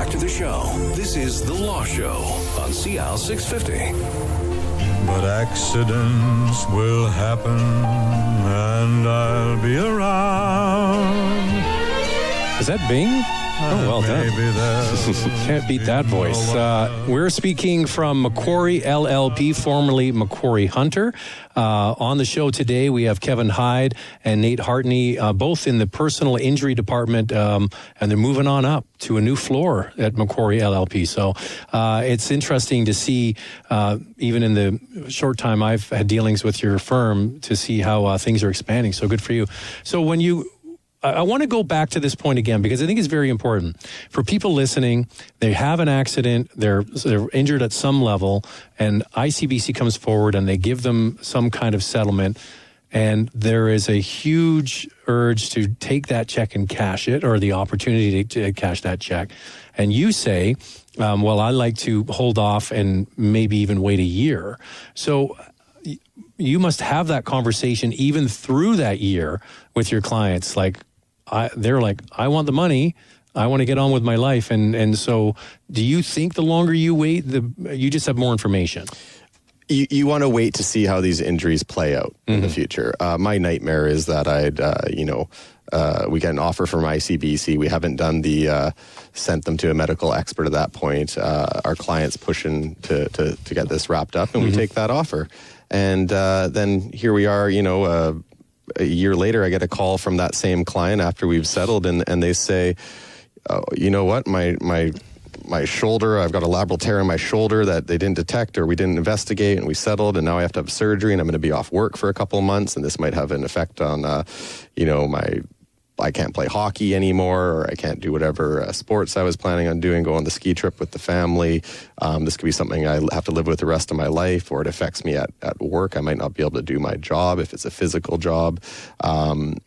back to the show. This is The Law Show on CL 650. But accidents will happen, and I'll be around. Is that Bing? Oh, well done. Can't beat that voice. We're speaking from McQuarrie, LLP, formerly McQuarrie Hunter. On the show today, we have Kevin Hyde and Nate Hartney, both in the personal injury department, and they're moving on up to a new floor at McQuarrie, LLP. So it's interesting to see, even in the short time I've had dealings with your firm, to see how things are expanding. So good for you. So I want to go back to this point again, because I think it's very important for people listening. They have an accident, they're injured at some level, and ICBC comes forward and they give them some kind of settlement, and there is a huge urge to take that check and cash it, or the opportunity to cash that check. And you say, well, I like to hold off and maybe even wait a year. So you must have that conversation even through that year with your clients. They're like, I want the money. I want to get on with my life. And so do you think the longer you wait, you just have more information? You want to wait to see how these injuries play out in the future. My nightmare is that we get an offer from ICBC. We haven't done sent them to a medical expert at that point. Our client's pushing to get this wrapped up, and we take that offer. And then here we are, a year later, I get a call from that same client after we've settled, and they say, you know what, my shoulder, I've got a labral tear in my shoulder that they didn't detect or we didn't investigate, and we settled, and now I have to have surgery, and I'm going to be off work for a couple of months, and this might have an effect on, I can't play hockey anymore, or I can't do whatever sports I was planning on doing, go on the ski trip with the family. This could be something I have to live with the rest of my life, or it affects me at work. I might not be able to do my job if it's a physical job. And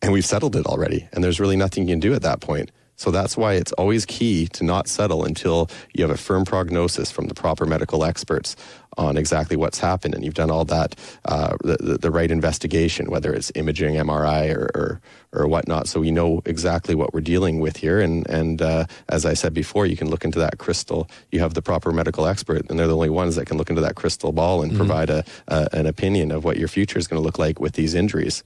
we've settled it already, and there's really nothing you can do at that point. So that's why it's always key to not settle until you have a firm prognosis from the proper medical experts on exactly what's happened, and you've done all that, the right investigation, whether it's imaging, MRI, or whatnot, so we know exactly what we're dealing with here. And as I said before, you can look into that crystal. You have the proper medical expert, and they're the only ones that can look into that crystal ball and provide an opinion of what your future is going to look like with these injuries.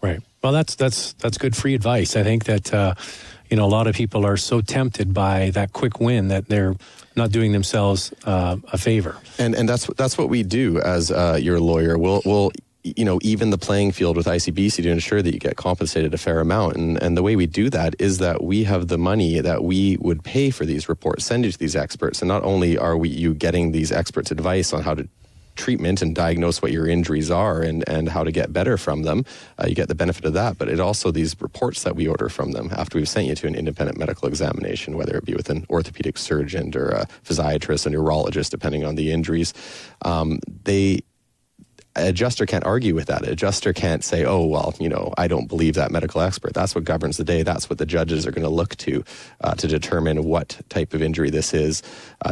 Right. Well, that's good free advice. I think that a lot of people are so tempted by that quick win that they're not doing themselves a favor. And that's what we do as your lawyer. We'll even the playing field with ICBC to ensure that you get compensated a fair amount. And the way we do that is that we have the money that we would pay for these reports, send you to these experts. And not only are you getting these experts' advice on how to treatment and diagnose what your injuries are and how to get better from them, you get the benefit of that. But it also, these reports that we order from them after we've sent you to an independent medical examination, whether it be with an orthopedic surgeon or a physiatrist, a neurologist, depending on the injuries, an adjuster can't argue with that. An adjuster can't say, oh, well, I don't believe that medical expert. That's what governs the day. That's what the judges are going to look to determine what type of injury this is,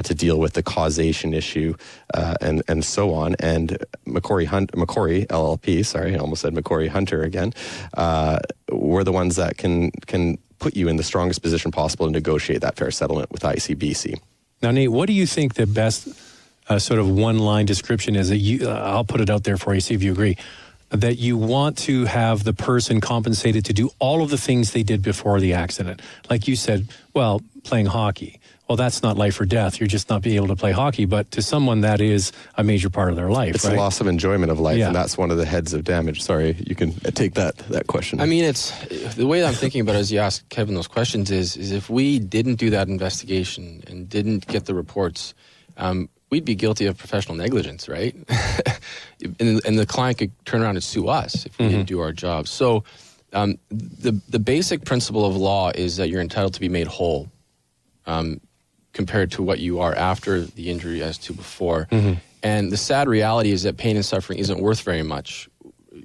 to deal with the causation issue, and so on. And McQuarrie LLP, sorry, I almost said McQuarrie Hunter again, we're the ones that can put you in the strongest position possible to negotiate that fair settlement with ICBC. Now, Nate, what do you think the best sort of one-line description is? I'll put it out there for you, see if you agree, that you want to have the person compensated to do all of the things they did before the accident. Like you said, well, playing hockey. Well, that's not life or death. You're just not being able to play hockey. But to someone, that is a major part of their life. It's a loss of enjoyment of life, and that's one of the heads of damage. Sorry, you can take that question. I mean, it's the way I'm thinking about it as you ask Kevin those questions is if we didn't do that investigation and didn't get the reports, we'd be guilty of professional negligence, right? and the client could turn around and sue us if we didn't do our job. So the basic principle of law is that you're entitled to be made whole compared to what you are after the injury as to before. And the sad reality is that pain and suffering isn't worth very much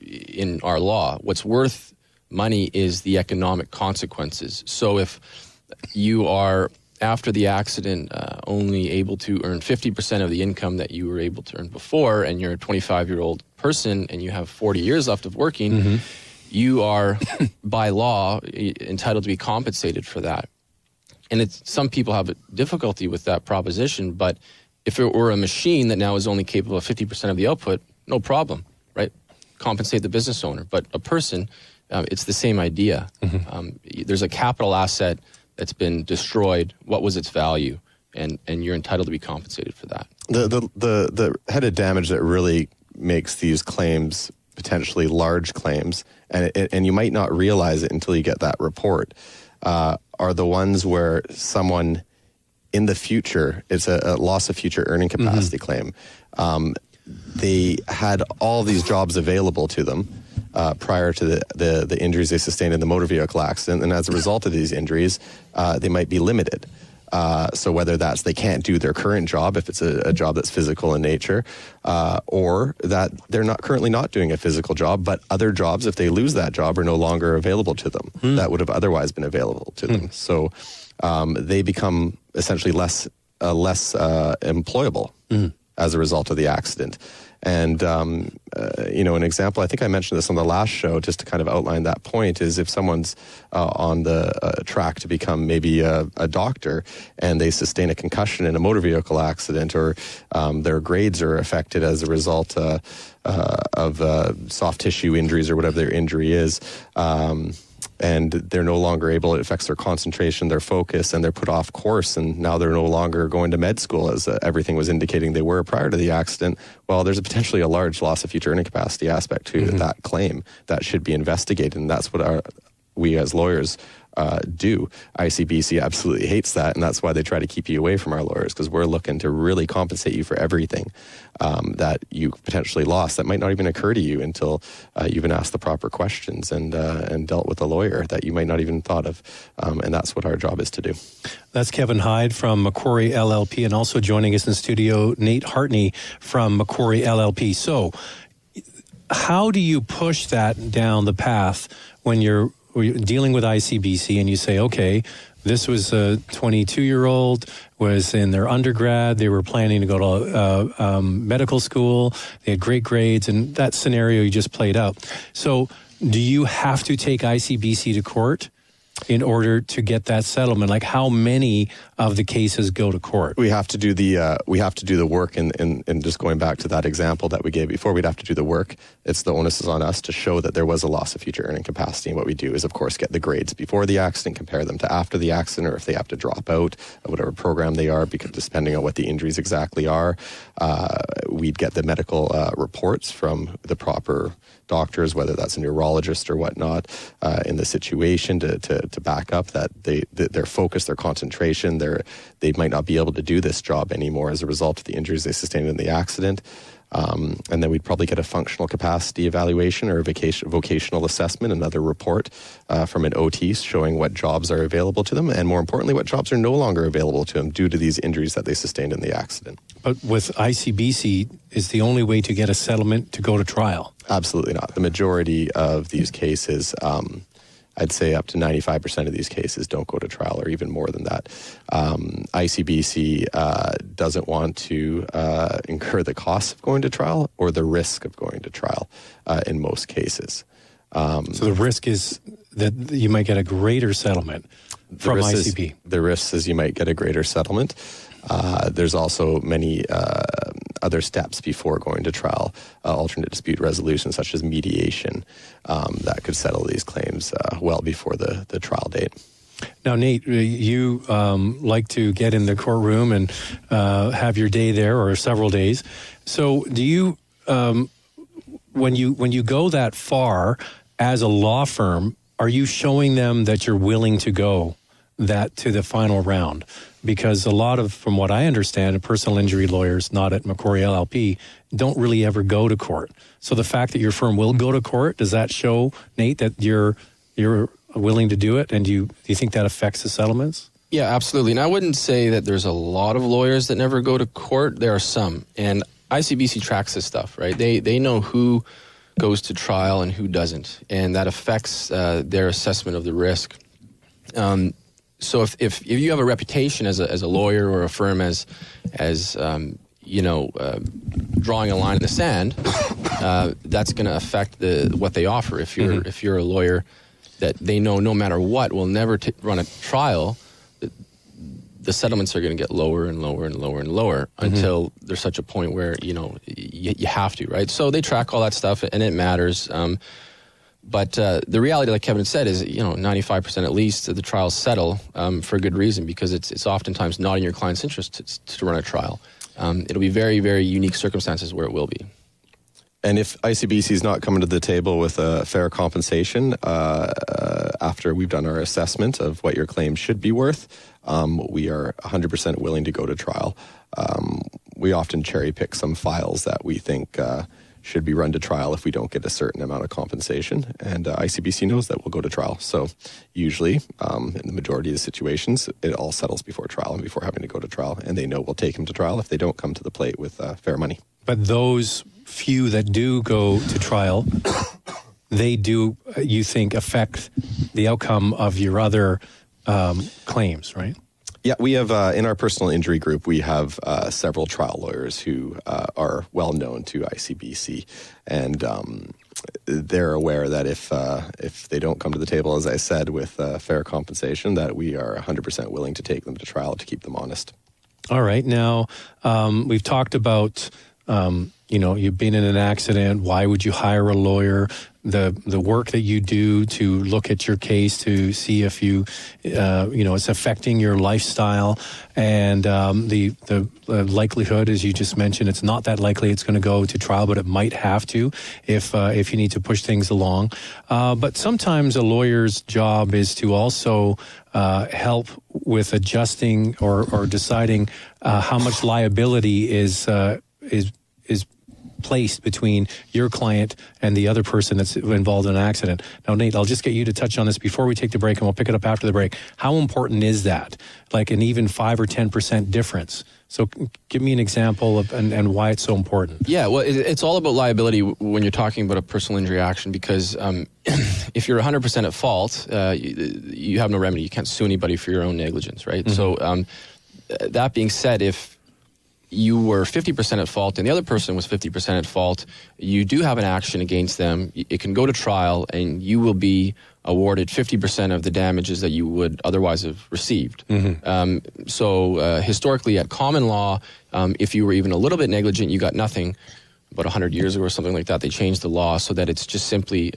in our law. What's worth money is the economic consequences. So if you are, after the accident, only able to earn 50% of the income that you were able to earn before, and you're a 25-year-old person and you have 40 years left of working, you are, by law, entitled to be compensated for that. And some people have difficulty with that proposition, but if it were a machine that now is only capable of 50% of the output, no problem, right? Compensate the business owner. But a person, it's the same idea. There's a capital asset that's been destroyed. What was its value? And you're entitled to be compensated for that. The head of damage that really makes these claims potentially large claims, and you might not realize it until you get that report, are the ones where someone in the future, it's a loss of future earning capacity claim. They had all these jobs available to them prior to the injuries they sustained in the motor vehicle accident, and as a result of these injuries, they might be limited. So whether that's they can't do their current job if it's a job that's physical in nature, or that they're currently not doing a physical job, but other jobs, if they lose that job, are no longer available to them that would have otherwise been available to them. So they become essentially less employable as a result of the accident. And, an example, I think I mentioned this on the last show, just to kind of outline that point, is if someone's on the track to become maybe a doctor and they sustain a concussion in a motor vehicle accident, or their grades are affected as a result of soft tissue injuries or whatever their injury is, and they're no longer able, it affects their concentration, their focus, and they're put off course, and now they're no longer going to med school as everything was indicating they were prior to the accident. Well, there's potentially a large loss of future earning capacity aspect to that claim that should be investigated, and that's what we as lawyers do. ICBC absolutely hates that, and that's why they try to keep you away from our lawyers, because we're looking to really compensate you for everything that you potentially lost that might not even occur to you until you've been asked the proper questions and dealt with a lawyer that you might not even thought of, and that's what our job is to do. That's Kevin Hyde from McQuarrie LLP, and also joining us in studio, Nate Hartney from McQuarrie LLP. So how do you push that down the path when you're dealing with ICBC and you say, okay, this was a 22-year-old, was in their undergrad, they were planning to go to medical school, they had great grades, and that scenario you just played out. So do you have to take ICBC to court in order to get that settlement? Like, how many of the cases go to court? We have to do the work, and just going back to that example that we gave before, we'd have to do the work. It's the onus is on us to show that there was a loss of future earning capacity. And what we do is, of course, get the grades before the accident, compare them to after the accident, or if they have to drop out of whatever program they are, because depending on what the injuries exactly are, we'd get the medical reports from the proper doctors, whether that's a neurologist or whatnot, in the situation to back up that their focus, their concentration, they might not be able to do this job anymore as a result of the injuries they sustained in the accident. And then we'd probably get a functional capacity evaluation or a vocational assessment, another report from an OT showing what jobs are available to them, and more importantly, what jobs are no longer available to them due to these injuries that they sustained in the accident. But with ICBC, is the only way to get a settlement to go to trial? Absolutely not. The majority of these cases, I'd say up to 95% of these cases don't go to trial, or even more than that. ICBC doesn't want to incur the cost of going to trial or the risk of going to trial in most cases. So the risk is that you might get a greater settlement from ICB. The risk is you might get a greater settlement. There's also many other steps before going to trial, alternate dispute resolution, such as mediation, that could settle these claims well before the trial date. Now, Nate, you like to get in the courtroom and have your day there, or several days. So do you, when you go that far as a law firm, are you showing them that you're willing to go that to the final round? Because a lot of, from what I understand, personal injury lawyers, not at McQuarrie LLP, don't really ever go to court. So the fact that your firm will go to court, does that show, Nate, that you're willing to do it? And do you think that affects the settlements? Yeah, absolutely. And I wouldn't say that there's a lot of lawyers that never go to court. There are some. And ICBC tracks this stuff, right? They know who goes to trial and who doesn't. And that affects their assessment of the risk. So if you have a reputation as a lawyer or a firm as drawing a line in the sand, that's going to affect what they offer. If you're a lawyer that they know no matter what will never run a trial, the settlements are going to get lower and lower and lower and lower until there's such a point where, you have to, right? So they track all that stuff, and it matters. But the reality, like Kevin had said, is 95% at least of the trials settle for a good reason, because it's oftentimes not in your client's interest to run a trial. It'll be very, very unique circumstances where it will be. And if ICBC is not coming to the table with a fair compensation after we've done our assessment of what your claim should be worth, we are 100% willing to go to trial. We often cherry pick some files that we think should be run to trial if we don't get a certain amount of compensation. And ICBC knows that we'll go to trial. So usually, in the majority of the situations, it all settles before trial and before having to go to trial. And they know we'll take them to trial if they don't come to the plate with fair money. But those few that do go to trial, they do, you think, affect the outcome of your other claims, right? Yeah, we have, in our personal injury group, we have several trial lawyers who are well known to ICBC, and they're aware that if they don't come to the table, as I said, with fair compensation, that we are 100% willing to take them to trial to keep them honest. All right. Now, we've talked about, you've been in an accident. Why would you hire a lawyer? The work that you do to look at your case to see if it's affecting your lifestyle, and the likelihood, as you just mentioned, it's not that likely it's going to go to trial, but it might have to if you need to push things along. But sometimes a lawyer's job is to also help with adjusting or deciding how much liability is placed between your client and the other person that's involved in an accident. Now, Nate, I'll just get you to touch on this before we take the break, and we'll pick it up after the break. How important is that? Like an even 5 or 10% difference? So give me an example of and why it's so important. Yeah, well, it's all about liability when you're talking about a personal injury action, because if you're 100% at fault, you have no remedy. You can't sue anybody for your own negligence, right? So that being said, if you were 50% at fault and the other person was 50% at fault, you do have an action against them. It can go to trial, and you will be awarded 50% of the damages that you would otherwise have received. So historically, at common law, if you were even a little bit negligent, you got nothing. About 100 years ago or something like that, they changed the law so that it's just simply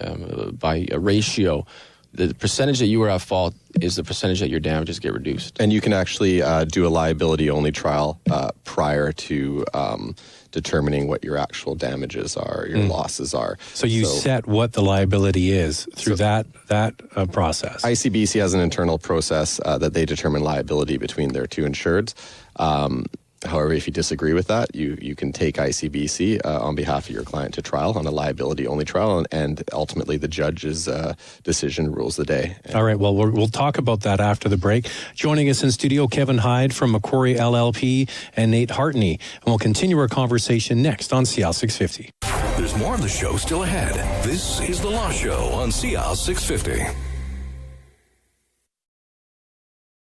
by a ratio. The percentage that you were at fault is the percentage that your damages get reduced. And you can actually do a liability-only trial prior to determining what your actual damages are, your losses are. So you set what the liability is through that process. ICBC has an internal process that they determine liability between their two insureds. However, if you disagree with that, you can take ICBC on behalf of your client to trial on a liability-only trial, and ultimately the judge's decision rules the day. All right, well, we'll talk about that after the break. Joining us in studio, Kevin Hyde from McQuarrie LLP and Nate Hartney. And we'll continue our conversation next on CL 650. There's more of the show still ahead. This is The Law Show on CL 650.